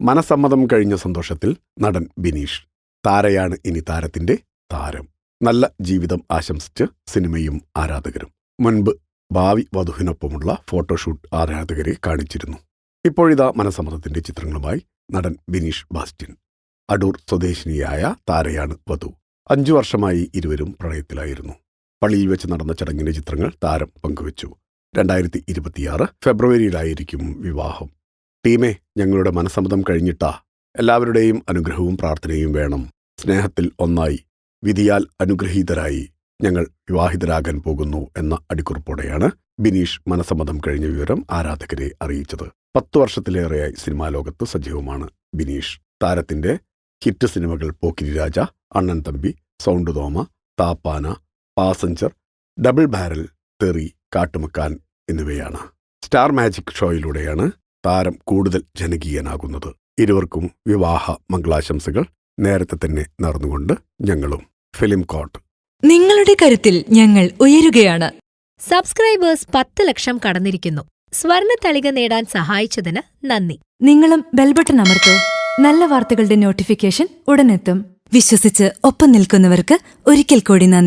മനസമ്മതം കഴിഞ്ഞ സന്തോഷത്തിൽ നടൻ ബിനീഷ്. താരയാണ് ഇനി താരത്തിന്റെ താരം. നല്ല ജീവിതം ആശംസിച്ച് സിനിമയും ആരാധകരും. മുൻപ് ഭാവി വധുവിനൊപ്പമുള്ള ഫോട്ടോഷൂട്ട് ആരാധകരെ കാണിച്ചിരുന്നു. ഇപ്പോഴിതാ മനസമ്മതത്തിന്റെ ചിത്രങ്ങളുമായി നടൻ ബിനീഷ് ബാസ്റ്റിൻ. അടൂർ സ്വദേശിനിയായ താരയാണ് വധു. 5 വർഷമായി ഇരുവരും പ്രണയത്തിലായിരുന്നു. പള്ളിയിൽ വെച്ച് നടന്ന ചടങ്ങിന്റെ ചിത്രങ്ങൾ താരം പങ്കുവച്ചു. 2026 ഫെബ്രുവരിയിലായിരിക്കും വിവാഹം. ടീമേ, ഞങ്ങളുടെ മനസമ്മതം കഴിഞ്ഞിട്ടാ. എല്ലാവരുടെയും അനുഗ്രഹവും പ്രാർത്ഥനയും വേണം. സ്നേഹത്തിൽ ഒന്നായി, വിധിയാൽ അനുഗ്രഹീതരായി ഞങ്ങൾ വിവാഹിതരാകാൻ പോകുന്നു എന്ന അടിക്കുറിപ്പോടെയാണ് ബിനീഷ് മനസമ്മതം കഴിഞ്ഞ വിവരം ആരാധകരെ അറിയിച്ചത്. 10 വർഷത്തിലേറെയായി സിനിമാ ലോകത്ത് സജീവമാണ് ബിനീഷ്. താരത്തിന്റെ ഹിറ്റ് സിനിമകൾ പോക്കിരി രാജ, അണ്ണൻ തമ്പി, സൗണ്ട് തോമ, താപ്പാന, പാസഞ്ചർ, ഡബിൾ ബാരൽ, തെറി, കാട്ടുമക്കാൻ എന്നിവയാണ്. സ്റ്റാർ മാജിക് ഷോയിലൂടെയാണ് താരം കൂടുതൽ ജനകീയനാകുന്നത്. ഇരുവർക്കും വിവാഹ മംഗളാശംസകൾ നേരത്തെ തന്നെ നടന്നുകൊണ്ട് ഞങ്ങളും. Film coat. നിങ്ങളുടെ കരുത്തിൽ ഞങ്ങൾ ഉയരുകയാണ്. സബ്സ്ക്രൈബേഴ്സ് 10 ലക്ഷം കടന്നിരിക്കുന്നു. സ്വർണത്തളിക നേടാൻ സഹായിച്ചതിന് നന്ദി. നിങ്ങളും ബെൽബട്ടൺ അമർത്തോ. നല്ല വാർത്തകളുടെ നോട്ടിഫിക്കേഷൻ ഉടനെത്തും. വിശ്വസിച്ച് ഒപ്പം നിൽക്കുന്നവർക്ക് ഒരിക്കൽ കൂടി നന്ദി.